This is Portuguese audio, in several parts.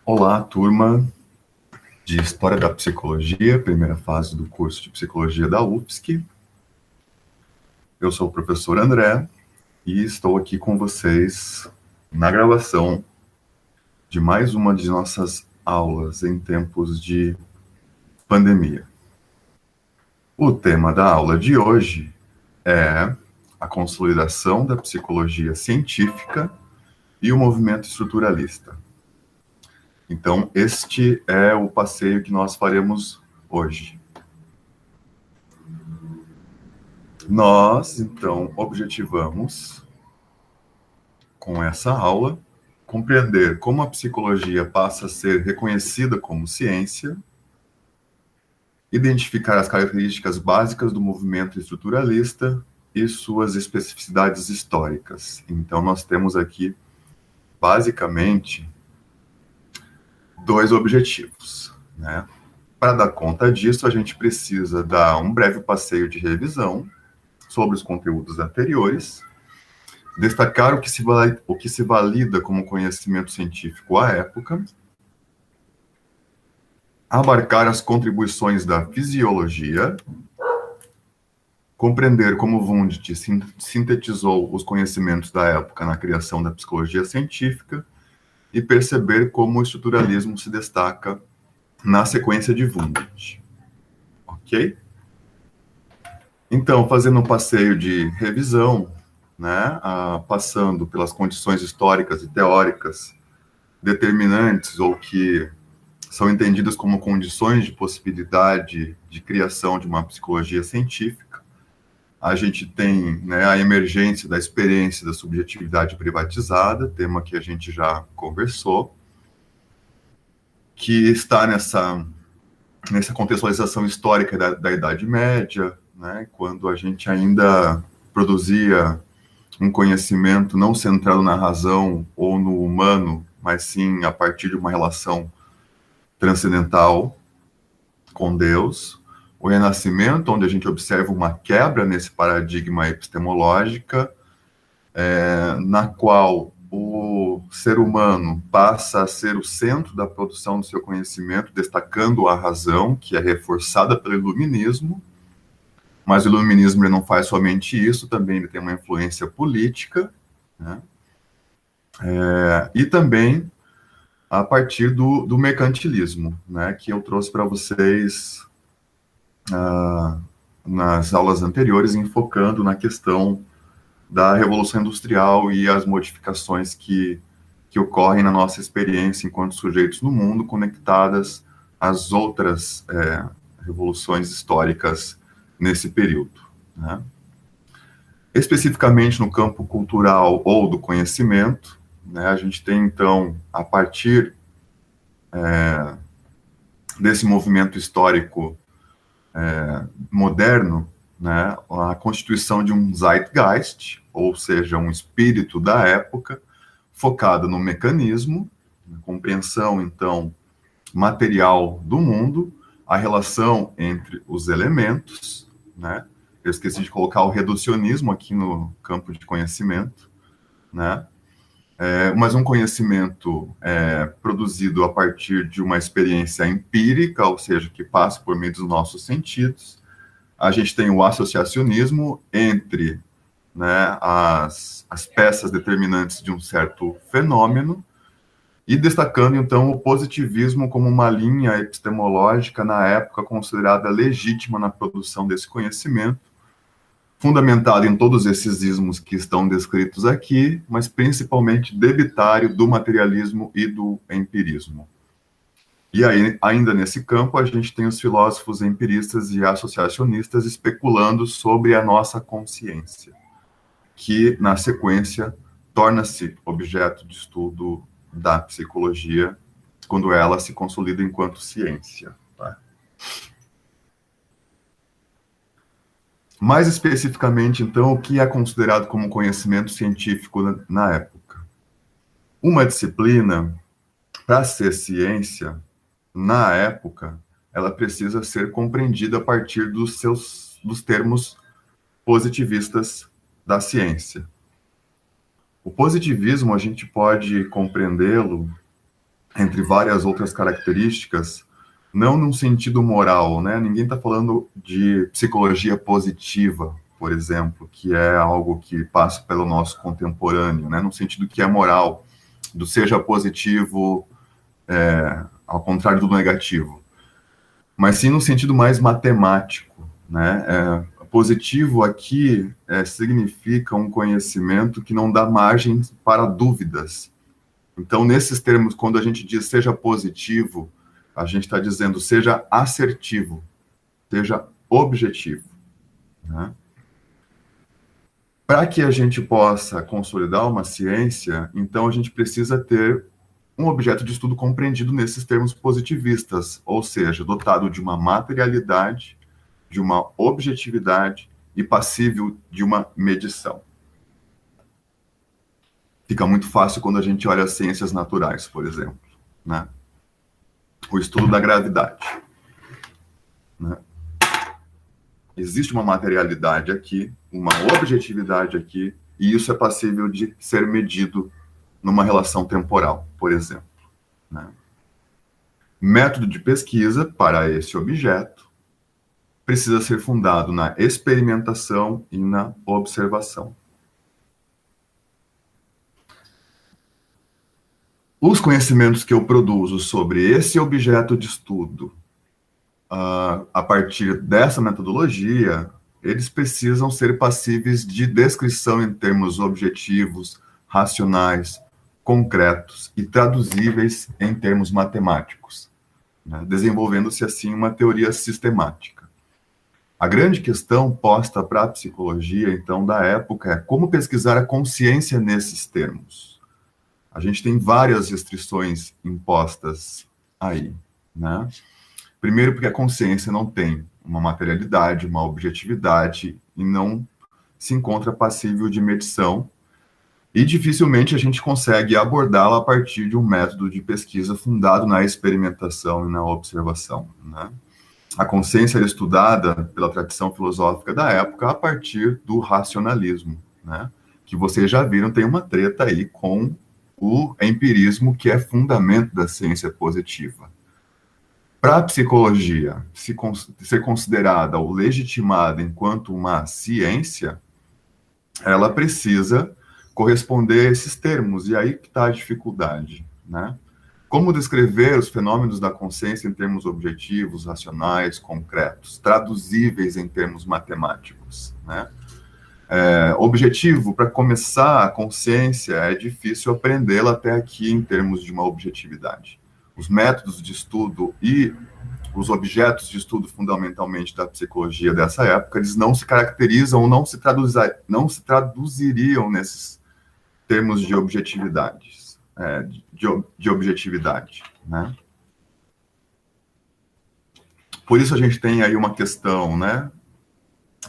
Olá, turma de História da Psicologia, primeira fase do curso de Psicologia da UFSC. Eu sou o professor André e estou aqui com vocês na gravação de mais uma de nossas aulas em tempos de pandemia. O tema da aula de hoje é a consolidação da psicologia científica e o movimento estruturalista. Então, este é o passeio que nós faremos hoje. Nós, então, objetivamos, com essa aula, compreender como a psicologia passa a ser reconhecida como ciência, identificar as características básicas do movimento estruturalista e suas especificidades históricas. Então, nós temos aqui, basicamente, dois objetivos, né? Para dar conta disso, a gente precisa dar um breve passeio de revisão sobre os conteúdos anteriores, destacar o que se valida como conhecimento científico à época, abarcar as contribuições da fisiologia, compreender como Wundt sintetizou os conhecimentos da época na criação da psicologia científica e perceber como o estruturalismo se destaca na sequência de Wundt. Ok? Então, fazendo um passeio de revisão, né, passando pelas condições históricas e teóricas determinantes ou que são entendidas como condições de possibilidade de criação de uma psicologia científica. A gente tem, né, a emergência da experiência da subjetividade privatizada, tema que a gente já conversou, que está nessa contextualização histórica da Idade Média, né, quando a gente ainda produzia um conhecimento não centrado na razão ou no humano, mas sim a partir de uma relação transcendental com Deus. O Renascimento, onde a gente observa uma quebra nesse paradigma epistemológica, na qual o ser humano passa a ser o centro da produção do seu conhecimento, destacando a razão, que é reforçada pelo iluminismo, mas o iluminismo ele não faz somente isso, também ele tem uma influência política, né? E também a partir do mercantilismo, né, que eu trouxe para vocês nas aulas anteriores, enfocando na questão da Revolução Industrial e as modificações que ocorrem na nossa experiência enquanto sujeitos no mundo, conectadas às outras revoluções históricas nesse período, né? Especificamente no campo cultural ou do conhecimento, né, a gente tem, então, a partir desse movimento histórico moderno, né, a constituição de um Zeitgeist, ou seja, um espírito da época, focado no mecanismo, na compreensão, então, material do mundo, a relação entre os elementos, né? Eu esqueci de colocar o reducionismo aqui no campo de conhecimento, né? Mas um conhecimento produzido a partir de uma experiência empírica, ou seja, que passa por meio dos nossos sentidos. A gente tem o associacionismo entre, né, as peças determinantes de um certo fenômeno, e destacando, então, o positivismo como uma linha epistemológica, na época, considerada legítima na produção desse conhecimento, fundamentado em todos esses ismos que estão descritos aqui, mas principalmente debitário do materialismo e do empirismo. E aí, ainda nesse campo, a gente tem os filósofos empiristas e associacionistas especulando sobre a nossa consciência, que, na sequência, torna-se objeto de estudo da psicologia quando ela se consolida enquanto ciência. Tá? Mais especificamente, então, o que é considerado como conhecimento científico na época? Uma disciplina, para ser ciência, na época, ela precisa ser compreendida a partir dos termos positivistas da ciência. O positivismo, a gente pode compreendê-lo entre várias outras características, não num sentido moral, né? Ninguém está falando de psicologia positiva, por exemplo, que é algo que passa pelo nosso contemporâneo, né? No sentido que é moral, do seja positivo, ao contrário do negativo, mas sim no sentido mais matemático, né? Positivo aqui significa um conhecimento que não dá margem para dúvidas. Então, nesses termos, quando a gente diz seja positivo, a gente está dizendo seja assertivo, seja objetivo, né? Para que a gente possa consolidar uma ciência, então a gente precisa ter um objeto de estudo compreendido nesses termos positivistas, ou seja, dotado de uma materialidade, de uma objetividade e passível de uma medição. Fica muito fácil quando a gente olha as ciências naturais, por exemplo, né? O estudo da gravidade, né? Existe uma materialidade aqui, uma objetividade aqui, e isso é passível de ser medido numa relação temporal, por exemplo, né? Método de pesquisa para esse objeto precisa ser fundado na experimentação e na observação. Os conhecimentos que eu produzo sobre esse objeto de estudo, a partir dessa metodologia, eles precisam ser passíveis de descrição em termos objetivos, racionais, concretos e traduzíveis em termos matemáticos, né? Desenvolvendo-se assim uma teoria sistemática. A grande questão posta para a psicologia, então, da época é como pesquisar a consciência nesses termos. A gente tem várias restrições impostas aí, né? Primeiro, porque a consciência não tem uma materialidade, uma objetividade e não se encontra passível de medição, e dificilmente a gente consegue abordá-la a partir de um método de pesquisa fundado na experimentação e na observação, né? A consciência era estudada pela tradição filosófica da época a partir do racionalismo, né? Que vocês já viram, tem uma treta aí com o empirismo, que é fundamento da ciência positiva. Para a psicologia ser considerada ou legitimada enquanto uma ciência, ela precisa corresponder a esses termos, e aí que está a dificuldade, né? Como descrever os fenômenos da consciência em termos objetivos, racionais, concretos, traduzíveis em termos matemáticos, né? Objetivo, para começar, a consciência é difícil aprendê-la até aqui em termos de uma objetividade. Os métodos de estudo e os objetos de estudo fundamentalmente da psicologia dessa época, eles não se caracterizam ou não se traduziriam nesses termos de objetividades, de objetividade, né? Por isso a gente tem aí uma questão, né?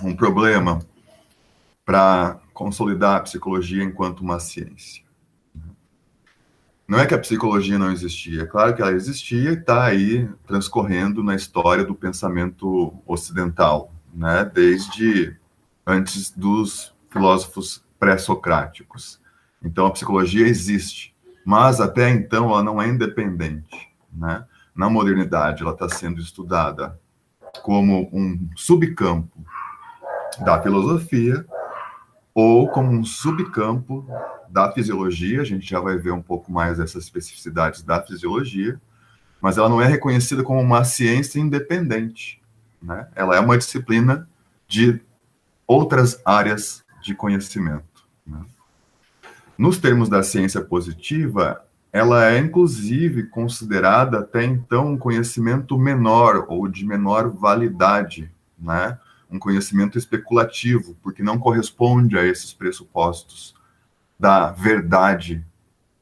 Um problema para consolidar a psicologia enquanto uma ciência. Não é que a psicologia não existia, é claro que ela existia e está aí transcorrendo na história do pensamento ocidental, né? Desde antes dos filósofos pré-socráticos. Então, a psicologia existe, mas até então ela não é independente, né? Na modernidade, ela está sendo estudada como um subcampo da filosofia ou como um subcampo da fisiologia. A gente já vai ver um pouco mais dessas especificidades da fisiologia, mas ela não é reconhecida como uma ciência independente, né? Ela é uma disciplina de outras áreas de conhecimento, né? Nos termos da ciência positiva, ela é, inclusive, considerada até então um conhecimento menor ou de menor validade, né? Um conhecimento especulativo, porque não corresponde a esses pressupostos da verdade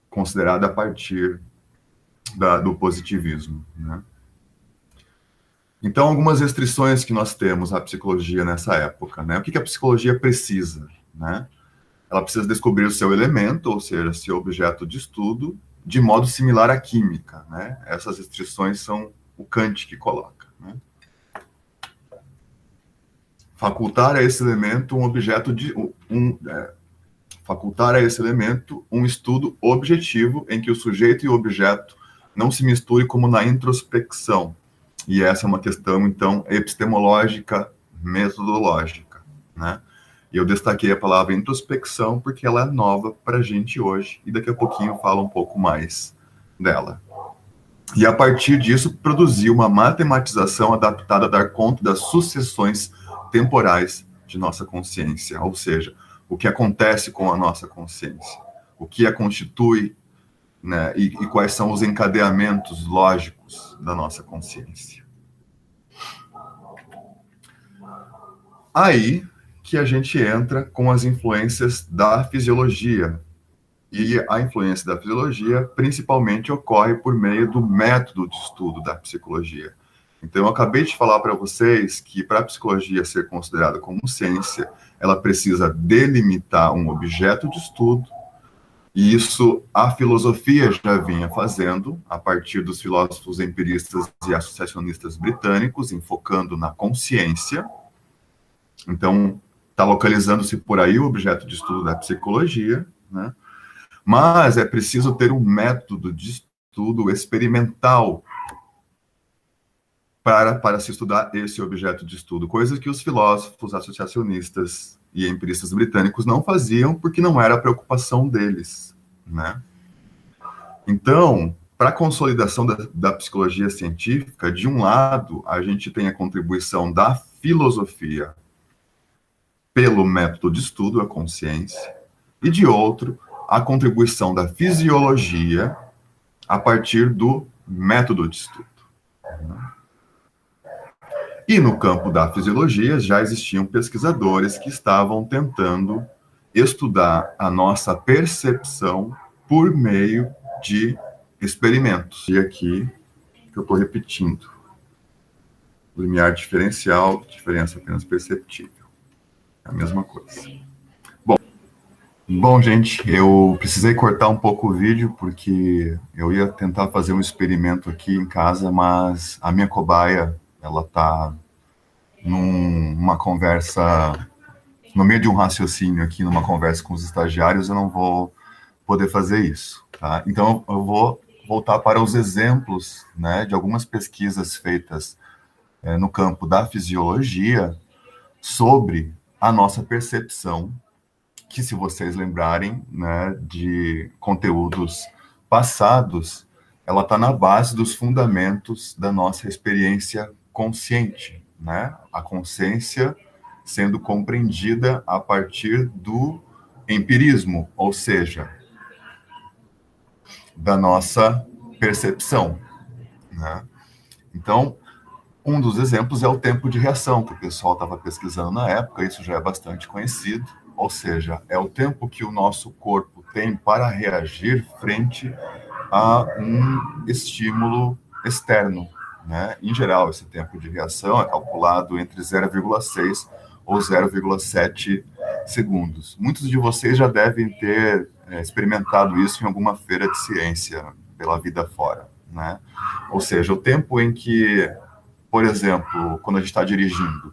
considerada a partir do positivismo, né? Então, algumas restrições que nós temos à psicologia nessa época, né? O que a psicologia precisa, né? Ela precisa descobrir o seu elemento, ou seja, seu objeto de estudo, de modo similar à química, né? Essas restrições são o Kant que coloca, né? Facultar a esse elemento um objeto de facultar a esse elemento um estudo objetivo em que o sujeito e o objeto não se misture como na introspecção. E essa é uma questão, então, epistemológica, metodológica, né? E eu destaquei a palavra introspecção porque ela é nova para a gente hoje, e daqui a pouquinho eu falo um pouco mais dela. E a partir disso, produziu uma matematização adaptada a dar conta das sucessões temporais de nossa consciência, ou seja, o que acontece com a nossa consciência, o que a constitui, né, e quais são os encadeamentos lógicos da nossa consciência. Aí que a gente entra com as influências da fisiologia. E a influência da fisiologia principalmente ocorre por meio do método de estudo da psicologia. Então, eu acabei de falar para vocês que para a psicologia ser considerada como ciência, ela precisa delimitar um objeto de estudo, e isso a filosofia já vinha fazendo, a partir dos filósofos empiristas e associacionistas britânicos, enfocando na consciência. Então, está localizando-se por aí o objeto de estudo da psicologia, né? Mas é preciso ter um método de estudo experimental para se estudar esse objeto de estudo, coisa que os filósofos associacionistas e empiristas britânicos não faziam porque não era a preocupação deles, né? Então, para a consolidação da psicologia científica, de um lado, a gente tem a contribuição da filosofia pelo método de estudo, a consciência, e de outro, a contribuição da fisiologia a partir do método de estudo. E no campo da fisiologia já existiam pesquisadores que estavam tentando estudar a nossa percepção por meio de experimentos. E aqui que eu estou repetindo. Limiar diferencial, diferença apenas perceptível. É a mesma coisa. Bom, gente, eu precisei cortar um pouco o vídeo porque eu ia tentar fazer um experimento aqui em casa, mas a minha cobaia, ela tá numa conversa, no meio de um raciocínio aqui, numa conversa com os estagiários, eu não vou poder fazer isso, tá? Então, eu vou voltar para os exemplos, né, de algumas pesquisas feitas no campo da fisiologia sobre a nossa percepção, que, se vocês lembrarem, né, de conteúdos passados, ela está na base dos fundamentos da nossa experiência consciente, né? A consciência sendo compreendida a partir do empirismo, ou seja, da nossa percepção, né? Então, um dos exemplos é o tempo de reação, que o pessoal estava pesquisando na época, isso já é bastante conhecido, ou seja, é o tempo que o nosso corpo tem para reagir frente a um estímulo externo, né? Em geral, esse tempo de reação é calculado entre 0,6 ou 0,7 segundos. Muitos de vocês já devem ter experimentado isso em alguma feira de ciência pela vida fora, né? Ou seja, o tempo em que, por exemplo, quando a gente está dirigindo,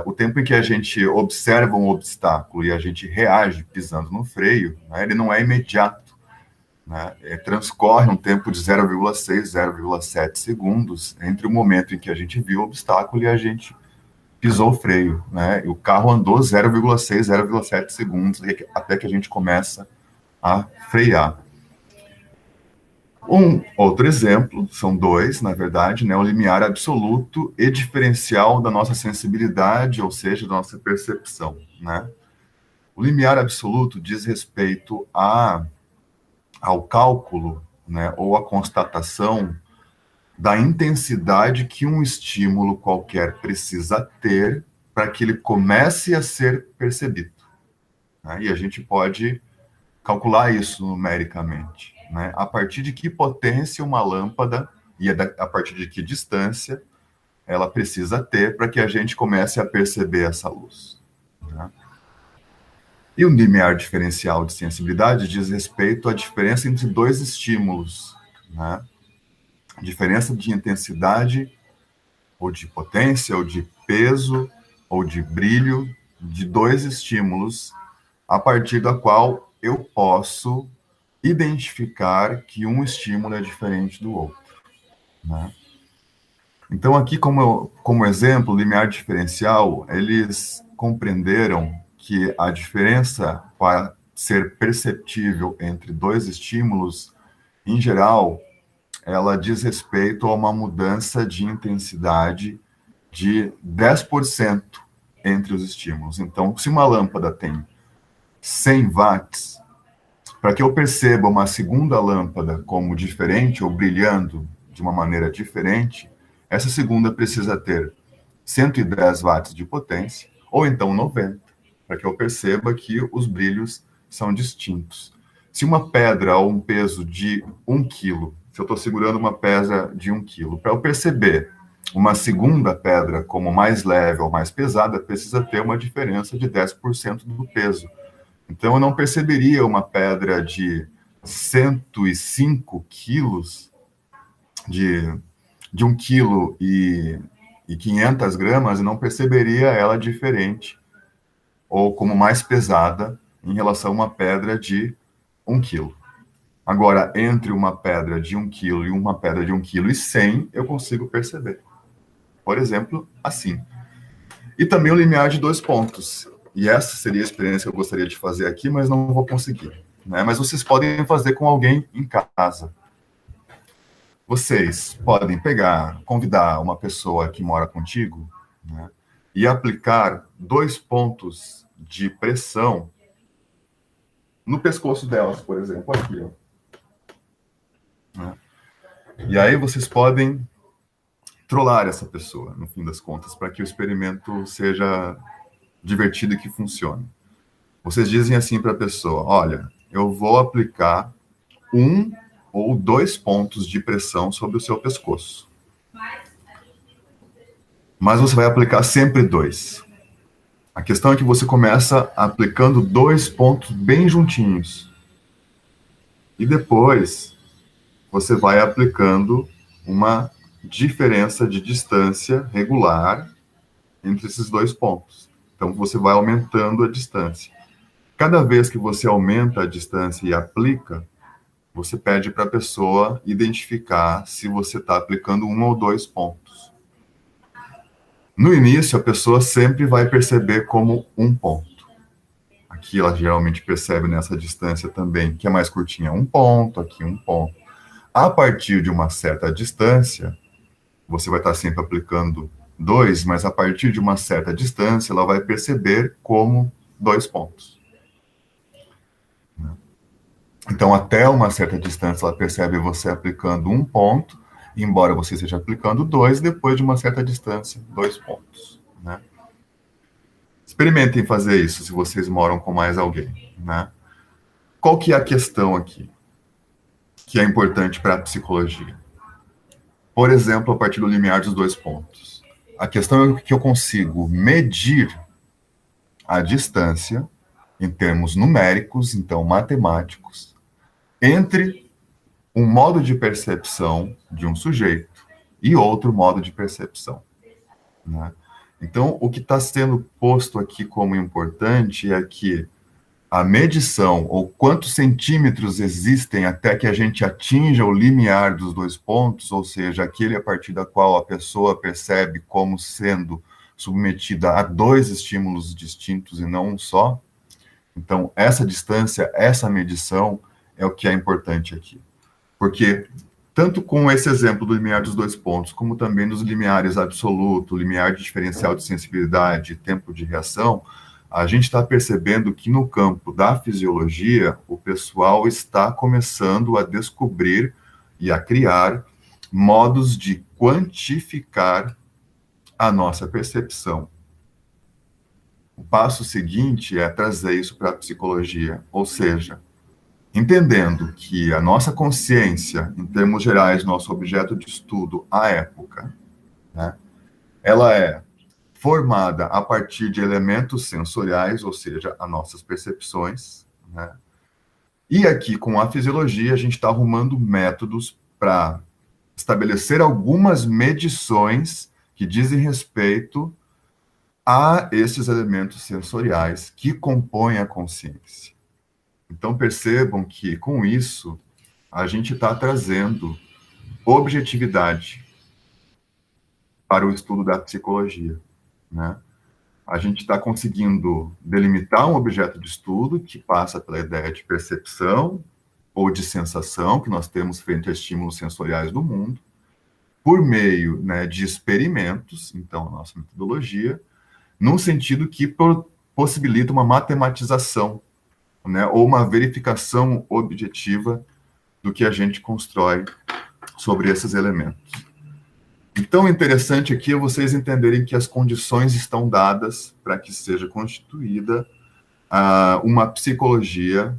o tempo em que a gente observa um obstáculo e a gente reage pisando no freio, né, ele não é imediato, né? Transcorre um tempo de 0,6, 0,7 segundos entre o momento em que a gente viu o obstáculo e a gente pisou o freio, né? E o carro andou 0,6, 0,7 segundos até que a gente começa a frear. Um outro exemplo, são dois, na verdade, né, o limiar absoluto e diferencial da nossa sensibilidade, ou seja, da nossa percepção, né? O limiar absoluto diz respeito ao cálculo, né, ou à constatação da intensidade que um estímulo qualquer precisa ter para que ele comece a ser percebido, né? E a gente pode calcular isso numericamente, né? A partir de que potência uma lâmpada e a partir de que distância ela precisa ter para que a gente comece a perceber essa luz, né? E o limiar diferencial de sensibilidade diz respeito à diferença entre dois estímulos, né? A diferença de intensidade, ou de potência, ou de peso, ou de brilho, de dois estímulos, a partir da qual eu posso identificar que um estímulo é diferente do outro, né? Então, aqui, como exemplo, limiar diferencial, eles compreenderam que a diferença para ser perceptível entre dois estímulos, em geral, ela diz respeito a uma mudança de intensidade de 10% entre os estímulos. Então, se uma lâmpada tem 100 watts, para que eu perceba uma segunda lâmpada como diferente ou brilhando de uma maneira diferente, essa segunda precisa ter 110 watts de potência, ou então 90, para que eu perceba que os brilhos são distintos. Se uma pedra ou um peso de 1 quilo, se eu estou segurando uma pedra de 1 quilo, para eu perceber uma segunda pedra como mais leve ou mais pesada, precisa ter uma diferença de 10% do peso. Então, eu não perceberia uma pedra de 105 quilos, de 1 quilo e 500 gramas, e não perceberia ela diferente ou como mais pesada em relação a uma pedra de 1 quilo. Agora, entre uma pedra de 1 quilo e uma pedra de 1 quilo e 100, eu consigo perceber. Por exemplo, assim. E também o limiar de 2 pontos. E essa seria a experiência que eu gostaria de fazer aqui, mas não vou conseguir, né? Mas vocês podem fazer com alguém em casa. Vocês podem pegar, convidar uma pessoa que mora contigo, né, e aplicar 2 pontos de pressão no pescoço delas, por exemplo, aqui, ó, né? E aí vocês podem trollar essa pessoa, no fim das contas, para que o experimento seja divertido e que funcione. Vocês dizem assim para a pessoa: olha, eu vou aplicar 1 ou 2 pontos de pressão sobre o seu pescoço. Mas você vai aplicar sempre 2. A questão é que você começa aplicando 2 pontos bem juntinhos. E depois você vai aplicando uma diferença de distância regular entre esses 2 pontos. Então você vai aumentando a distância. Cada vez que você aumenta a distância e aplica, você pede para a pessoa identificar se você está aplicando 1 ou 2 pontos. No início, a pessoa sempre vai perceber como 1 ponto. Aqui ela geralmente percebe nessa distância também, que é mais curtinha, 1 ponto, aqui 1 ponto. A partir de uma certa distância, você vai estar sempre aplicando 2, mas a partir de uma certa distância, ela vai perceber como 2 pontos. Então, até uma certa distância, ela percebe você aplicando 1 ponto, embora você esteja aplicando 2, depois de uma certa distância, 2 pontos, né? Experimentem fazer isso se vocês moram com mais alguém, né? Qual que é a questão aqui, que é importante para a psicologia? Por exemplo, a partir do limiar dos 2 pontos. A questão é que eu consigo medir a distância em termos numéricos, então matemáticos, entre um modo de percepção de um sujeito e outro modo de percepção, né? Então, o que está sendo posto aqui como importante é que a medição, ou quantos centímetros existem até que a gente atinja o limiar dos 2 pontos, ou seja, aquele a partir da qual a pessoa percebe como sendo submetida a 2 estímulos distintos e não um só. Então, essa distância, essa medição é o que é importante aqui. Porque, tanto com esse exemplo do limiar dos 2 pontos, como também dos limiares absoluto, limiar de diferencial de sensibilidade, tempo de reação, a gente está percebendo que no campo da fisiologia, o pessoal está começando a descobrir e a criar modos de quantificar a nossa percepção. O passo seguinte é trazer isso para a psicologia, ou seja, entendendo que a nossa consciência, em termos gerais, nosso objeto de estudo, à época, né, ela é formada a partir de elementos sensoriais, ou seja, as nossas percepções, né? E aqui, com a fisiologia, a gente está arrumando métodos para estabelecer algumas medições que dizem respeito a esses elementos sensoriais que compõem a consciência. Então, percebam que, com isso, a gente está trazendo objetividade para o estudo da psicologia, né? A gente está conseguindo delimitar um objeto de estudo que passa pela ideia de percepção ou de sensação que nós temos frente a estímulos sensoriais do mundo, por meio, né, de experimentos, então, a nossa metodologia, num sentido que possibilita uma matematização, né, ou uma verificação objetiva do que a gente constrói sobre esses elementos. Então, o interessante aqui é vocês entenderem que as condições estão dadas para que seja constituída uma psicologia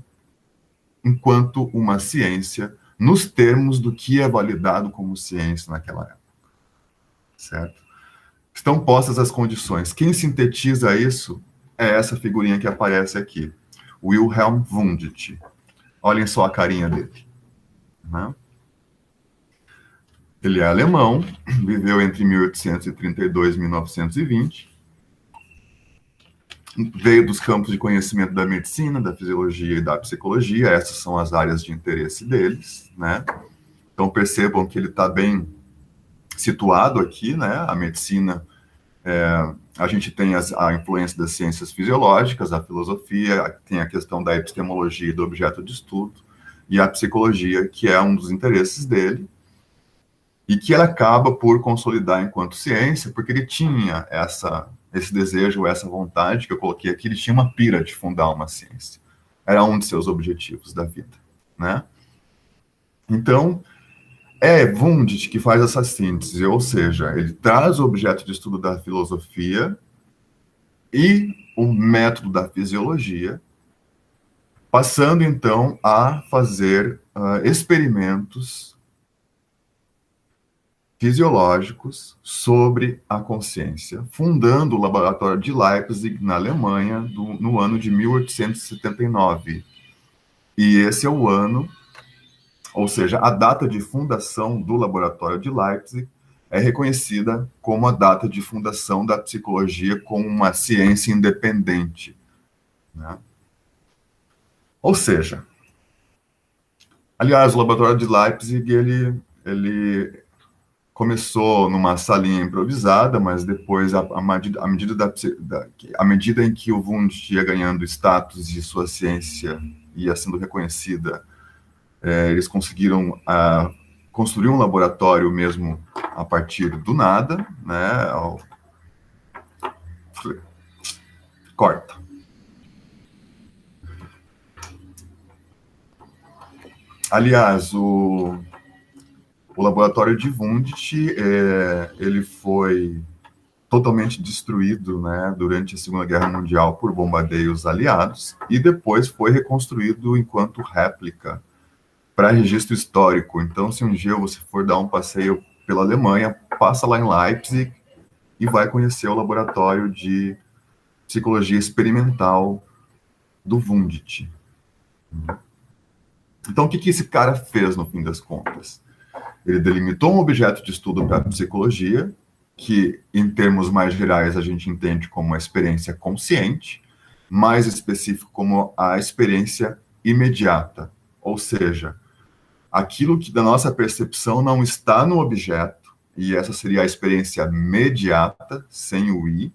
enquanto uma ciência, nos termos do que é validado como ciência naquela época. Certo? Estão postas as condições. Quem sintetiza isso é essa figurinha que aparece aqui, Wilhelm Wundt. Olhem só a carinha dele. Né? Ele é alemão, viveu entre 1832 e 1920, veio dos campos de conhecimento da medicina, da fisiologia e da psicologia, essas são as áreas de interesse deles, né? Então percebam que ele está bem situado aqui, né? A medicina, a gente tem a influência das ciências fisiológicas, a filosofia, tem a questão da epistemologia e do objeto de estudo, e a psicologia, que é um dos interesses dele, e que ela acaba por consolidar enquanto ciência, porque ele tinha esse desejo, essa vontade que eu coloquei aqui, ele tinha uma pira de fundar uma ciência. Era um de seus objetivos da vida, né? Então, é Wundt que faz essa síntese, ou seja, ele traz o objeto de estudo da filosofia e o método da fisiologia, passando, então, a fazer experimentos fisiológicos sobre a consciência, fundando o laboratório de Leipzig, na Alemanha, no ano de 1879. E esse é o ano, ou seja, a data de fundação do laboratório de Leipzig é reconhecida como a data de fundação da psicologia como uma ciência independente. Né? Ou seja, aliás, o laboratório de Leipzig, ele começou numa salinha improvisada, mas depois, à medida em que o Wundt ia ganhando status e sua ciência ia sendo reconhecida, eles conseguiram construir um laboratório mesmo a partir do nada, né? Corta. Aliás, o laboratório de Wundt, ele foi totalmente destruído, né, durante a Segunda Guerra Mundial por bombardeios aliados e depois foi reconstruído enquanto réplica para registro histórico. Então, se um dia você for dar um passeio pela Alemanha, passa lá em Leipzig e vai conhecer o laboratório de psicologia experimental do Wundt. Então, o que esse cara fez no fim das contas? Ele delimitou um objeto de estudo para a psicologia, que, em termos mais gerais, a gente entende como uma experiência consciente, mais específico como a experiência imediata, ou seja, aquilo que da nossa percepção não está no objeto, e essa seria a experiência mediata, sem o i,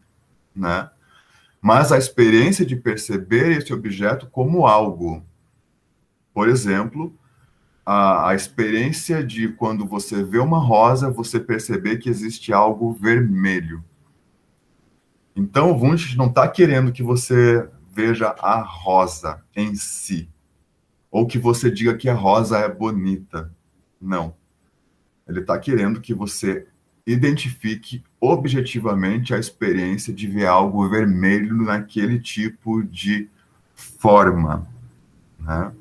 né? Mas a experiência de perceber esse objeto como algo. Por exemplo, a experiência de quando você vê uma rosa, você perceber que existe algo vermelho. Então, o Wundt não está querendo que você veja a rosa em si, ou que você diga que a rosa é bonita. Não. Ele está querendo que você identifique objetivamente a experiência de ver algo vermelho naquele tipo de forma, né?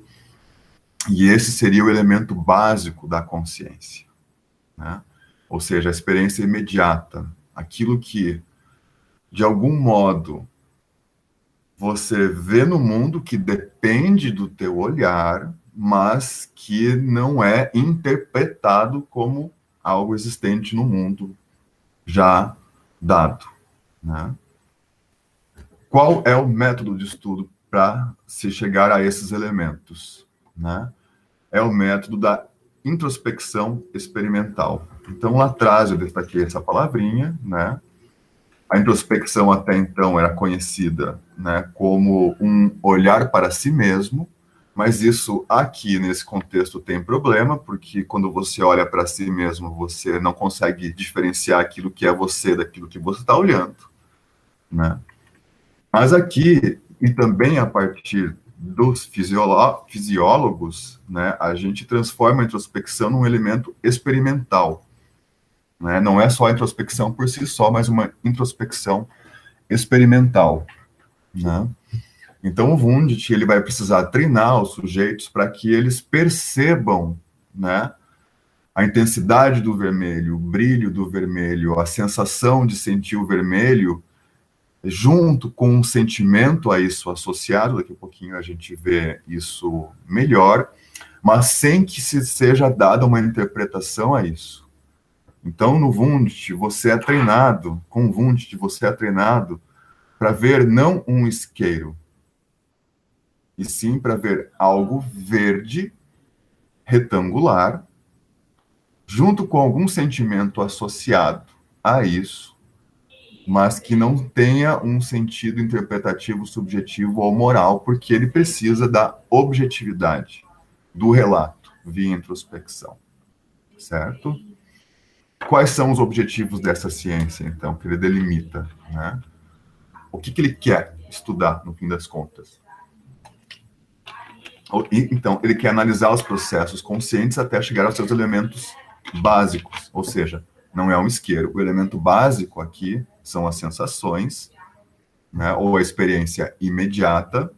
E esse seria o elemento básico da consciência, né? Ou seja, a experiência imediata, aquilo que, de algum modo, você vê no mundo que depende do teu olhar, mas que não é interpretado como algo existente no mundo já dado, né? Qual é o método de estudo para se chegar a esses elementos, né? É o método da introspecção experimental. Então, lá atrás eu destaquei essa palavrinha, né? A introspecção até então era conhecida, né, como um olhar para si mesmo, mas isso aqui nesse contexto tem problema, porque quando você olha para si mesmo, você não consegue diferenciar aquilo que é você daquilo que você está olhando, né? Mas aqui, e também a partir dos fisiólogos, né, a gente transforma a introspecção num elemento experimental, né? Não é só a introspecção por si só, mas uma introspecção experimental, né? Então, o Wundt, ele vai precisar treinar os sujeitos para que eles percebam, né, a intensidade do vermelho, o brilho do vermelho, a sensação de sentir o vermelho, junto com um sentimento a isso associado, daqui a pouquinho a gente vê isso melhor, mas sem que se seja dada uma interpretação a isso. Então, no Wundt, você é treinado, com o Wundt, você é treinado para ver não um isqueiro, e sim para ver algo verde, retangular, junto com algum sentimento associado a isso, mas que não tenha um sentido interpretativo, subjetivo ou moral, porque ele precisa da objetividade do relato via introspecção, certo? Quais são os objetivos dessa ciência, então, que ele delimita, né? O que ele quer estudar, no fim das contas? Então, ele quer analisar os processos conscientes até chegar aos seus elementos básicos, ou seja, não é um isqueiro. O elemento básico aqui são as sensações, né, ou a experiência imediata,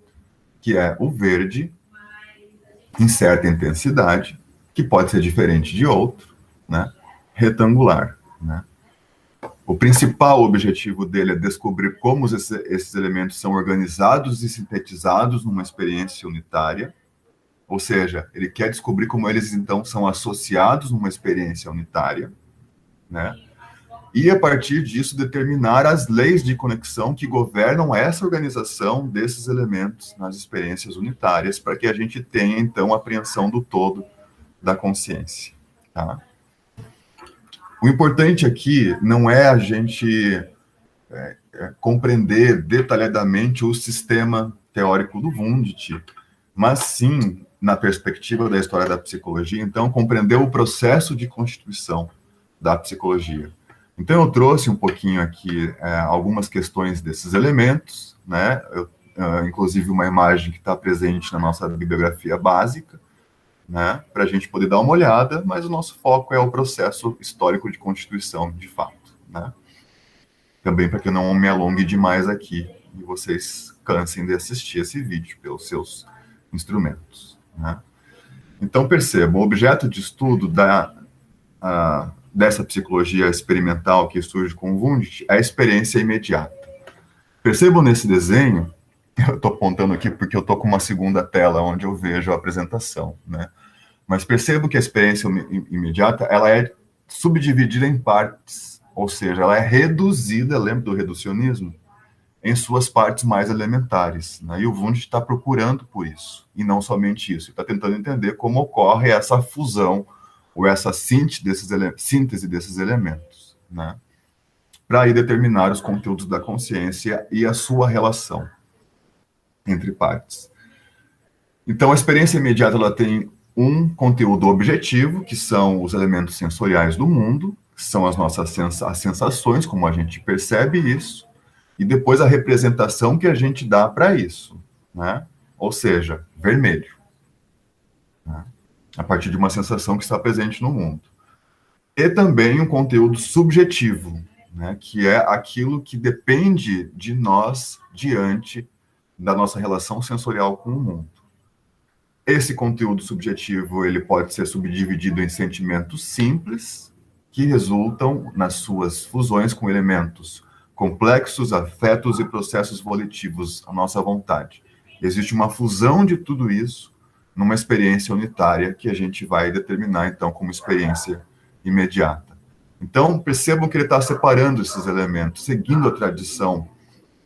que é o verde, em certa intensidade, que pode ser diferente de outro, né, retangular, né. O principal objetivo dele é descobrir como esses elementos são organizados e sintetizados numa experiência unitária, ou seja, ele quer descobrir como eles, então, são associados numa experiência unitária, né? E, a partir disso, determinar as leis de conexão que governam essa organização desses elementos nas experiências unitárias, para que a gente tenha, então, a apreensão do todo da consciência, tá? O importante aqui não é a gente compreender detalhadamente o sistema teórico do Wundt, mas sim, na perspectiva da história da psicologia, então, compreender o processo de constituição da psicologia. Então, eu trouxe um pouquinho aqui algumas questões desses elementos, né? Inclusive uma imagem que está presente na nossa bibliografia básica, né? Para a gente poder dar uma olhada, mas o nosso foco é o processo histórico de constituição, de fato, né? Também para que eu não me alongue demais aqui e vocês cansem de assistir esse vídeo pelos seus instrumentos, né? Então, percebam, o objeto de estudo dessa psicologia experimental que surge com o Wundt é a experiência imediata. Percebam nesse desenho, eu estou apontando aqui porque eu estou com uma segunda tela onde eu vejo a apresentação, né? Mas percebo que a experiência imediata, ela é subdividida em partes, ou seja, ela é reduzida, lembra do reducionismo? Em suas partes mais elementares, né? E o Wundt está procurando por isso, e não somente isso, está tentando entender como ocorre essa fusão, ou essa síntese desses elementos, né? Para aí determinar os conteúdos da consciência e a sua relação entre partes. Então, a experiência imediata ela tem um conteúdo objetivo, que são os elementos sensoriais do mundo, que são as nossas sensações, como a gente percebe isso, e depois a representação que a gente dá para isso, né? Ou seja, vermelho, né? A partir de uma sensação que está presente no mundo. E também um conteúdo subjetivo, né? Que é aquilo que depende de nós diante da nossa relação sensorial com o mundo. Esse conteúdo subjetivo ele pode ser subdividido em sentimentos simples, que resultam nas suas fusões com elementos complexos, afetos e processos volitivos à nossa vontade. Existe uma fusão de tudo isso numa experiência unitária que a gente vai determinar, então, como experiência imediata. Então, percebam que ele está separando esses elementos, seguindo a tradição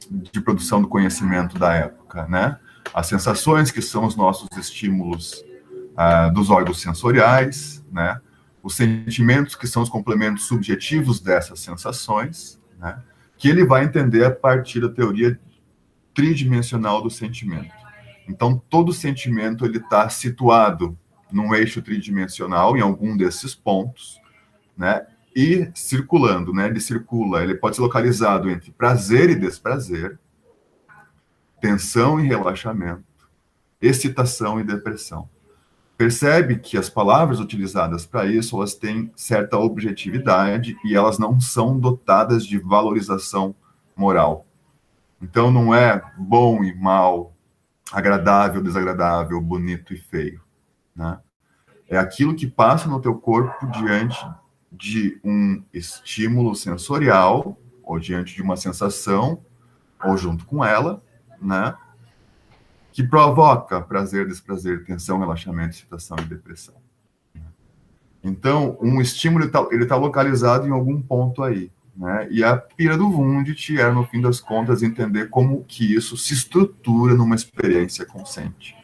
de produção do conhecimento da época, né? As sensações, que são os nossos estímulos dos órgãos sensoriais, né? Os sentimentos, que são os complementos subjetivos dessas sensações, né? Que ele vai entender a partir da teoria tridimensional do sentimento. Então, todo sentimento ele está situado num eixo tridimensional, em algum desses pontos, né? E circulando, né? Ele circula, ele pode ser localizado entre prazer e desprazer, tensão e relaxamento, excitação e depressão. Percebe que as palavras utilizadas para isso, elas têm certa objetividade e elas não são dotadas de valorização moral. Então, não é bom e mal, agradável, desagradável, bonito e feio, né? É aquilo que passa no teu corpo diante de um estímulo sensorial, ou diante de uma sensação, ou junto com ela, né? Que provoca prazer, desprazer, tensão, relaxamento, excitação e depressão. Então, um estímulo ele tá localizado em algum ponto aí, né? E a pira do Wundt era, no fim das contas, entender como que isso se estrutura numa experiência consciente,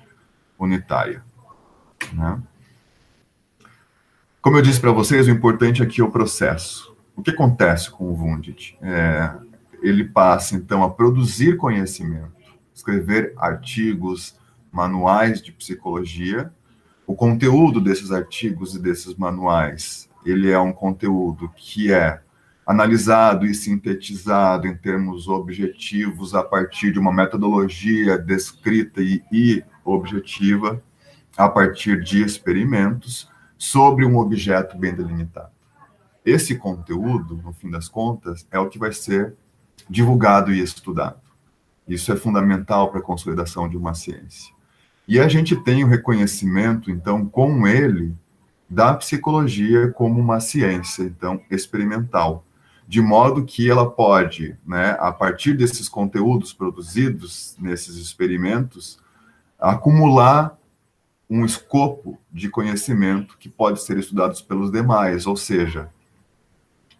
unitária, né? Como eu disse para vocês, o importante aqui é o processo. O que acontece com o Wundt? Ele passa, então, a produzir conhecimento, escrever artigos, manuais de psicologia. O conteúdo desses artigos e desses manuais, ele é um conteúdo que é analisado e sintetizado em termos objetivos a partir de uma metodologia descrita e objetiva, a partir de experimentos, sobre um objeto bem delimitado. Esse conteúdo, no fim das contas, é o que vai ser divulgado e estudado. Isso é fundamental para a consolidação de uma ciência. E a gente tem o reconhecimento, então, com ele, da psicologia como uma ciência, então, experimental, de modo que ela pode, né, a partir desses conteúdos produzidos nesses experimentos, acumular um escopo de conhecimento que pode ser estudado pelos demais, ou seja,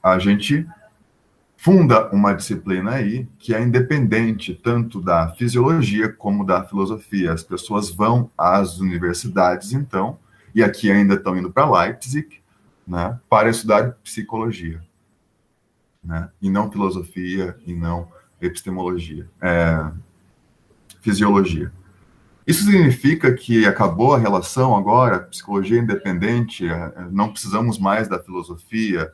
a gente funda uma disciplina aí que é independente tanto da fisiologia como da filosofia. As pessoas vão às universidades, então, e aqui ainda estão indo para Leipzig, né, para estudar psicologia, né, e não filosofia, e não epistemologia, fisiologia. Isso significa que acabou a relação agora, psicologia independente, não precisamos mais da filosofia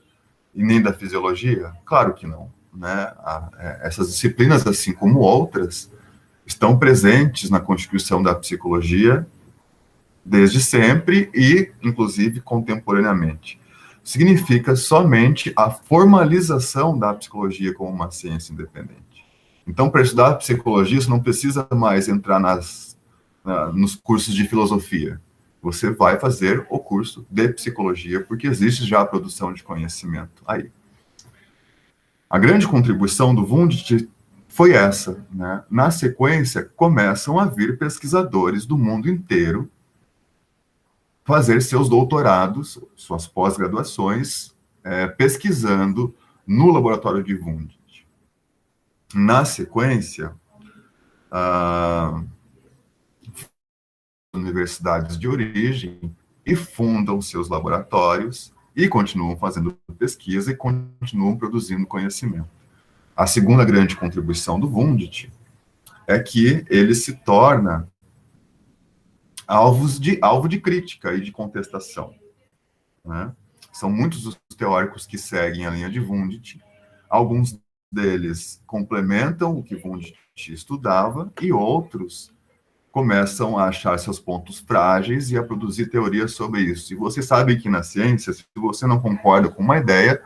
e nem da fisiologia? Claro que não, né? Essas disciplinas, assim como outras, estão presentes na constituição da psicologia desde sempre e, inclusive, contemporaneamente. Significa somente a formalização da psicologia como uma ciência independente. Então, para estudar psicologia, você não precisa mais entrar nos cursos de filosofia. Você vai fazer o curso de psicologia, porque existe já a produção de conhecimento aí. A grande contribuição do Wundt foi essa, né? Na sequência, começam a vir pesquisadores do mundo inteiro fazer seus doutorados, suas pós-graduações, pesquisando no laboratório de Wundt. Na sequência, universidades de origem e fundam seus laboratórios e continuam fazendo pesquisa e continuam produzindo conhecimento. A segunda grande contribuição do Wundt é que ele se torna alvo de crítica e de contestação, né? São muitos os teóricos que seguem a linha de Wundt, alguns deles complementam o que Wundt estudava e outros começam a achar seus pontos frágeis e a produzir teorias sobre isso. E você sabe que na ciência, se você não concorda com uma ideia,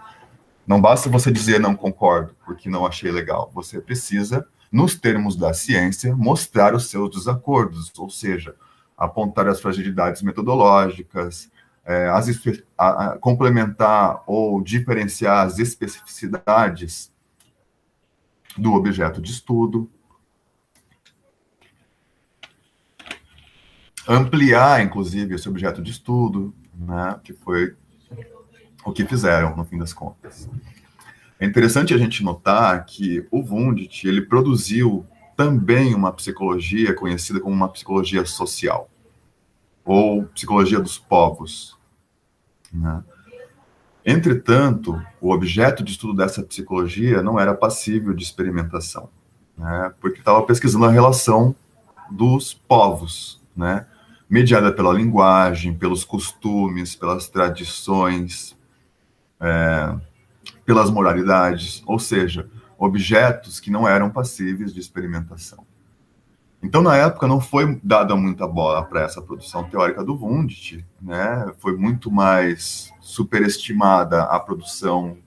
não basta você dizer não concordo, porque não achei legal. Você precisa, nos termos da ciência, mostrar os seus desacordos, ou seja, apontar as fragilidades metodológicas, complementar ou diferenciar as especificidades do objeto de estudo, ampliar, inclusive, esse objeto de estudo, né, que foi o que fizeram, no fim das contas. É interessante a gente notar que o Wundt, ele produziu também uma psicologia conhecida como uma psicologia social, ou psicologia dos povos, né? Entretanto, o objeto de estudo dessa psicologia não era passível de experimentação, né? Porque estava pesquisando a relação dos povos, né? Mediada pela linguagem, pelos costumes, pelas tradições, pelas moralidades, ou seja, objetos que não eram passíveis de experimentação. Então, na época, não foi dada muita bola para essa produção teórica do Wundt, né? Foi muito mais superestimada a produção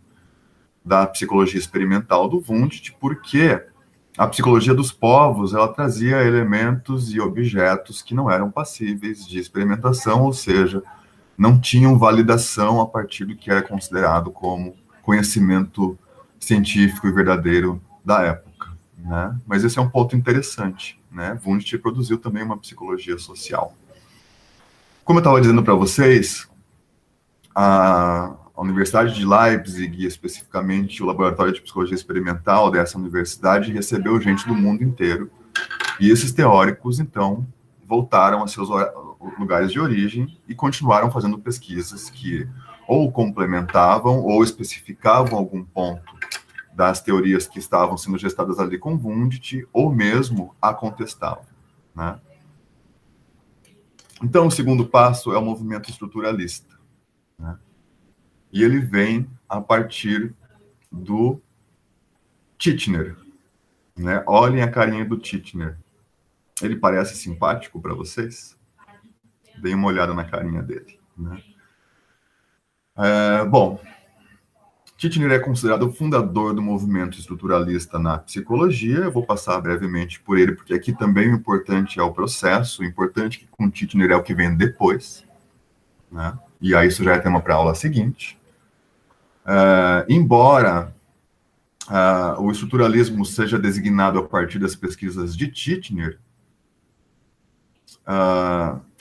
da psicologia experimental do Wundt, porque a psicologia dos povos, ela trazia elementos e objetos que não eram passíveis de experimentação, ou seja, não tinham validação a partir do que era considerado como conhecimento científico e verdadeiro da época, né? Mas esse é um ponto interessante, né? Wundt produziu também uma psicologia social. Como eu estava dizendo para vocês, a Universidade de Leipzig, especificamente o Laboratório de Psicologia Experimental dessa universidade, recebeu gente do mundo inteiro. E esses teóricos, então, voltaram a seus lugares de origem e continuaram fazendo pesquisas que ou complementavam ou especificavam algum ponto das teorias que estavam sendo gestadas ali com Wundt, ou mesmo a contestavam, né? Então, o segundo passo é o movimento estruturalista, né? E ele vem a partir do Titchener, né? Olhem a carinha do Titchener. Ele parece simpático para vocês? Deem uma olhada na carinha dele, né? Bom, Titchener é considerado o fundador do movimento estruturalista na psicologia. Eu vou passar brevemente por ele, porque aqui também o importante é o processo. O importante é que com Titchener é o que vem depois, né? E aí isso já é tema para a aula seguinte. Embora o estruturalismo seja designado a partir das pesquisas de Titchener,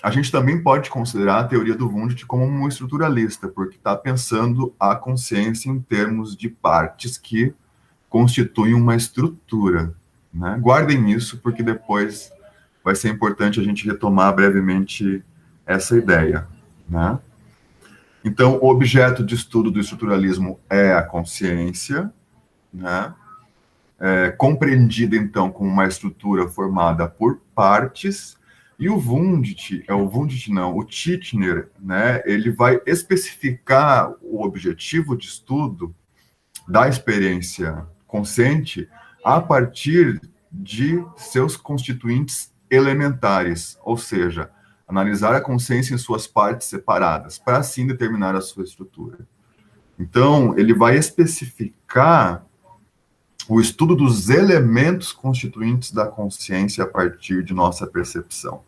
a gente também pode considerar a teoria do Wundt como um estruturalista, porque está pensando a consciência em termos de partes que constituem uma estrutura, né? Guardem isso, porque depois vai ser importante a gente retomar brevemente essa ideia, né? Então, o objeto de estudo do estruturalismo é a consciência, né? Compreendida, então, como uma estrutura formada por partes. E o Titchener, né, ele vai especificar o objetivo de estudo da experiência consciente a partir de seus constituintes elementares, ou seja, analisar a consciência em suas partes separadas, para assim determinar a sua estrutura. Então, ele vai especificar o estudo dos elementos constituintes da consciência a partir de nossa percepção.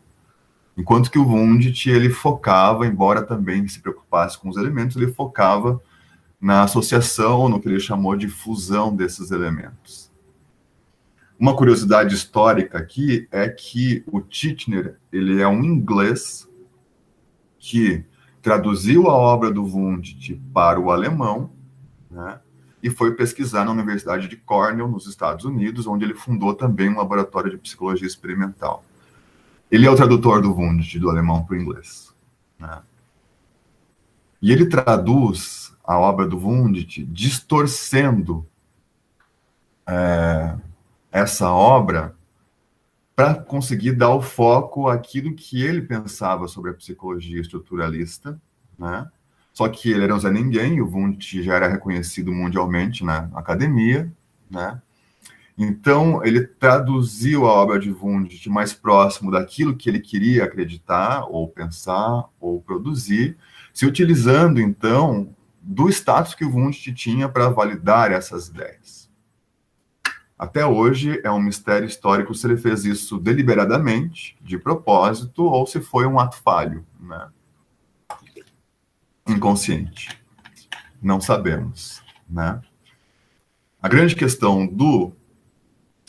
Enquanto que o Wundt, ele focava, embora também se preocupasse com os elementos, ele focava na associação, no que ele chamou de fusão desses elementos. Uma curiosidade histórica aqui é que o Titchener, ele é um inglês que traduziu a obra do Wundt para o alemão, né, e foi pesquisar na Universidade de Cornell, nos Estados Unidos, onde ele fundou também um laboratório de psicologia experimental. Ele é o tradutor do Wundt, do alemão para o inglês, né? E ele traduz a obra do Wundt distorcendo essa obra para conseguir dar o foco àquilo que ele pensava sobre a psicologia estruturalista, né? Só que ele era um Zé Ninguém, e o Wundt já era reconhecido mundialmente na academia, né? Então, ele traduziu a obra de Wundt mais próximo daquilo que ele queria acreditar, ou pensar, ou produzir, se utilizando, então, do status que o Wundt tinha para validar essas ideias. Até hoje, é um mistério histórico se ele fez isso deliberadamente, de propósito, ou se foi um ato falho, né? Inconsciente. Não sabemos, né? A grande questão do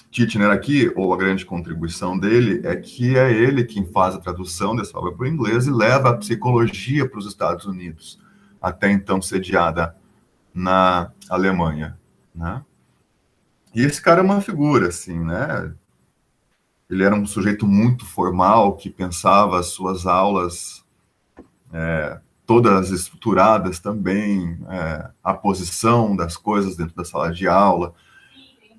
Titchener aqui, ou a grande contribuição dele, é que é ele quem faz a tradução dessa obra para o inglês e leva a psicologia para os Estados Unidos, até então sediada na Alemanha, né? E esse cara é uma figura, assim, né? ele era um sujeito muito formal, que pensava as suas aulas todas estruturadas também, a posição das coisas dentro da sala de aula.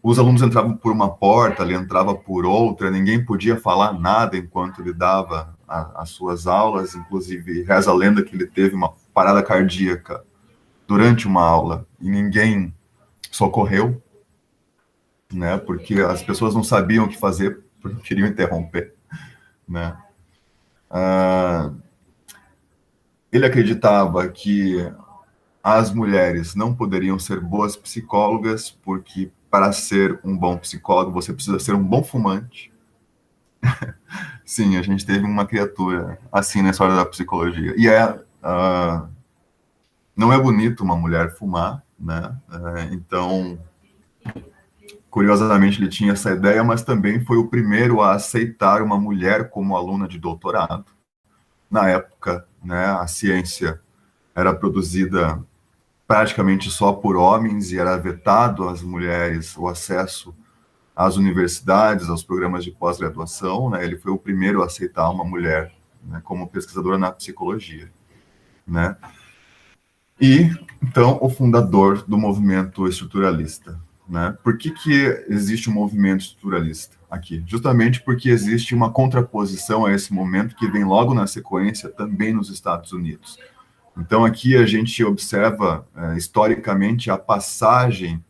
Os alunos entravam por uma porta, ele entrava por outra, ninguém podia falar nada enquanto ele dava as suas aulas, inclusive reza a lenda que ele teve uma parada cardíaca durante uma aula e ninguém socorreu, né, porque as pessoas não sabiam o que fazer, porque queriam interromper, né. Ele acreditava que as mulheres não poderiam ser boas psicólogas, porque para ser um bom psicólogo você precisa ser um bom fumante. Sim, a gente teve uma criatura assim na história da psicologia. E não é bonito uma mulher fumar, né? Então, curiosamente, ele tinha essa ideia, mas também foi o primeiro a aceitar uma mulher como aluna de doutorado. Na época, né, a ciência era produzida praticamente só por homens e era vetado às mulheres o acesso às universidades, aos programas de pós-graduação, né? Ele foi o primeiro a aceitar uma mulher, né, como pesquisadora na psicologia, né? E, então, o fundador do movimento estruturalista, né? Por que existe um movimento estruturalista aqui? Justamente porque existe uma contraposição a esse momento que vem logo na sequência também nos Estados Unidos. Então, aqui a gente observa, historicamente, a passagem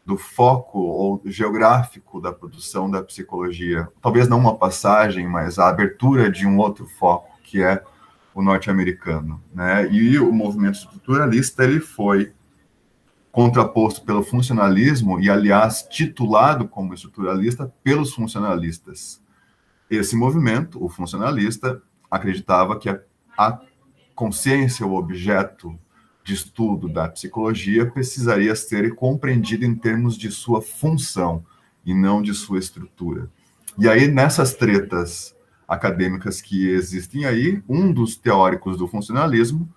do foco ou geográfico da produção da psicologia. Talvez não uma passagem, mas a abertura de um outro foco, que é o norte-americano, né? E o movimento estruturalista, ele foi contraposto pelo funcionalismo e, aliás, titulado como estruturalista pelos funcionalistas. Esse movimento, o funcionalista, acreditava que a consciência, o objeto de estudo da psicologia, precisaria ser compreendido em termos de sua função e não de sua estrutura. E aí, nessas tretas acadêmicas que existem aí, um dos teóricos do funcionalismo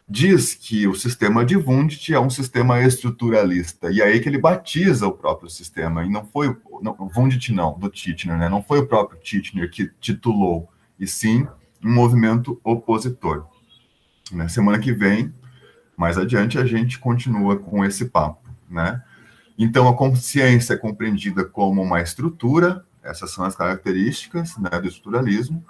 diz que o sistema de Wundt é um sistema estruturalista, e aí que ele batiza o próprio sistema, e não foi, Wundt não, do Titchener, né? Não foi o próprio Titchener que titulou, e sim um movimento opositor. Na semana que vem, mais adiante, a gente continua com esse papo, né? Então, a consciência é compreendida como uma estrutura, essas são as características, né, do estruturalismo,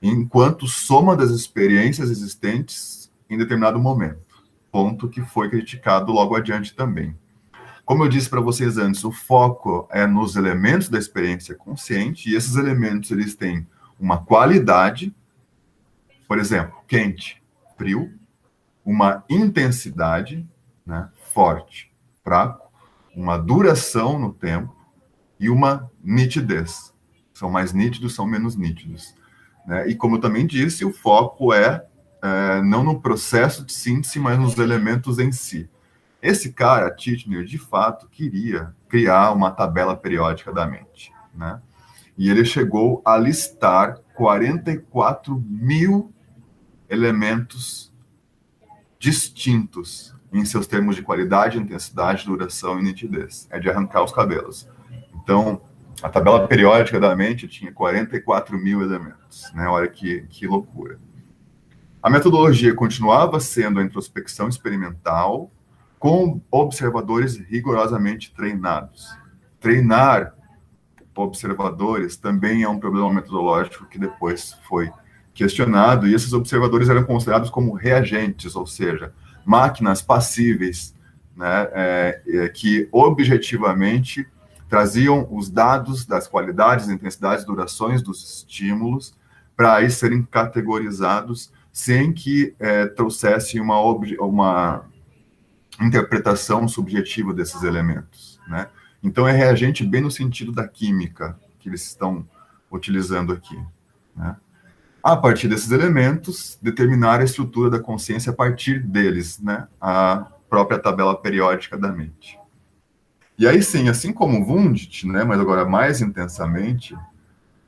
enquanto soma das experiências existentes em determinado momento, ponto que foi criticado logo adiante também. Como eu disse para vocês antes, o foco é nos elementos da experiência consciente, e esses elementos eles têm uma qualidade, por exemplo, quente, frio, uma intensidade, né, forte, fraco, uma duração no tempo e uma nitidez. São mais nítidos, são menos nítidos, né? E como eu também disse, o foco é não no processo de síntese, mas nos elementos em si. Esse cara, Titchener, de fato, queria criar uma tabela periódica da mente, né? E ele chegou a listar 44 mil elementos distintos em seus termos de qualidade, intensidade, duração e nitidez. É de arrancar os cabelos. Então, a tabela periódica da mente tinha 44 mil elementos, né? Olha que loucura. A metodologia continuava sendo a introspecção experimental com observadores rigorosamente treinados. Treinar observadores também é um problema metodológico que depois foi questionado, e esses observadores eram considerados como reagentes, ou seja, máquinas passíveis, né, que objetivamente traziam os dados das qualidades, intensidades, durações dos estímulos para aí serem categorizados sem que trouxesse uma interpretação subjetiva desses elementos, né? Então, é reagente bem no sentido da química que eles estão utilizando aqui, né? A partir desses elementos, determinar a estrutura da consciência a partir deles, né? A própria tabela periódica da mente. E aí sim, assim como Wundt, né, mas agora mais intensamente,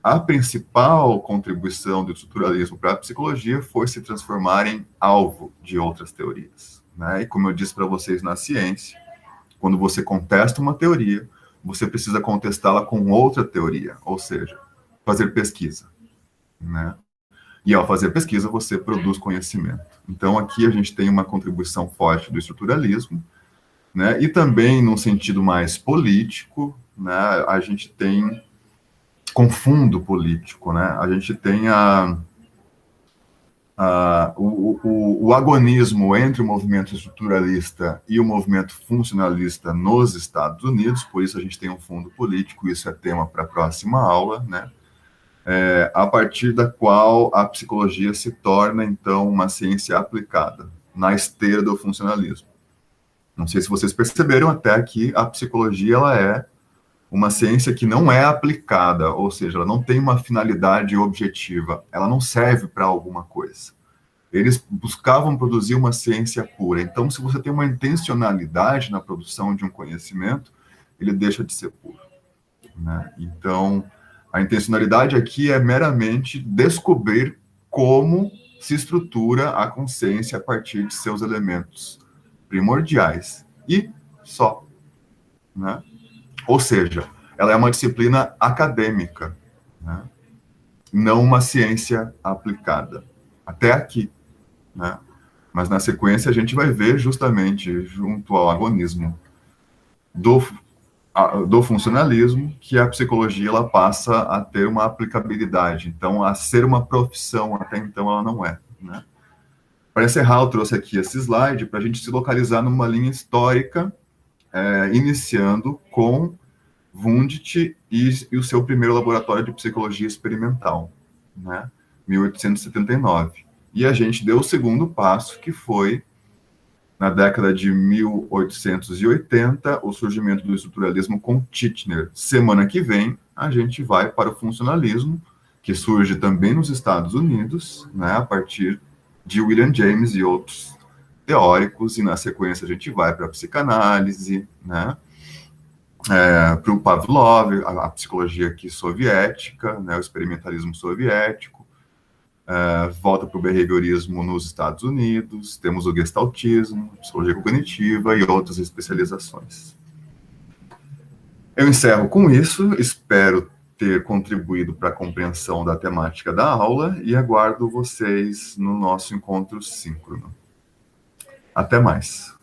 a principal contribuição do estruturalismo para a psicologia foi se transformar em alvo de outras teorias, né? E como eu disse para vocês na ciência, quando você contesta uma teoria, você precisa contestá-la com outra teoria, ou seja, fazer pesquisa, né? E ao fazer pesquisa, você produz conhecimento. Então, aqui a gente tem uma contribuição forte do estruturalismo, né? E também, num sentido mais político, né? A gente tem, com fundo político, né? A gente tem o agonismo entre o movimento estruturalista e o movimento funcionalista nos Estados Unidos, por isso a gente tem um fundo político, isso é tema para a próxima aula, né? A partir da qual a psicologia se torna, então, uma ciência aplicada, na esteira do funcionalismo. Não sei se vocês perceberam até que a psicologia ela é uma ciência que não é aplicada, ou seja, ela não tem uma finalidade objetiva, ela não serve para alguma coisa. Eles buscavam produzir uma ciência pura. Então, se você tem uma intencionalidade na produção de um conhecimento, ele deixa de ser puro, né? Então, a intencionalidade aqui é meramente descobrir como se estrutura a consciência a partir de seus elementos primordiais e só, né? Ou seja, ela é uma disciplina acadêmica, né? Não uma ciência aplicada. Até aqui, né? Mas na sequência a gente vai ver justamente junto ao agonismo do funcionalismo que a psicologia ela passa a ter uma aplicabilidade, então a ser uma profissão, até então ela não é, né? Para encerrar, eu trouxe aqui esse slide para a gente se localizar numa linha histórica, iniciando com Wundt e o seu primeiro laboratório de psicologia experimental, né? 1879. E a gente deu o segundo passo, que foi, na década de 1880, o surgimento do estruturalismo com Titchener. Semana que vem, a gente vai para o funcionalismo, que surge também nos Estados Unidos, né, a partir de William James e outros teóricos, e na sequência a gente vai para a psicanálise, né, para o Pavlov, a psicologia aqui soviética, né, o experimentalismo soviético, volta para o behaviorismo nos Estados Unidos, temos o gestaltismo, psicologia cognitiva e outras especializações. Eu encerro com isso, espero ter contribuído para a compreensão da temática da aula e aguardo vocês no nosso encontro síncrono. Até mais.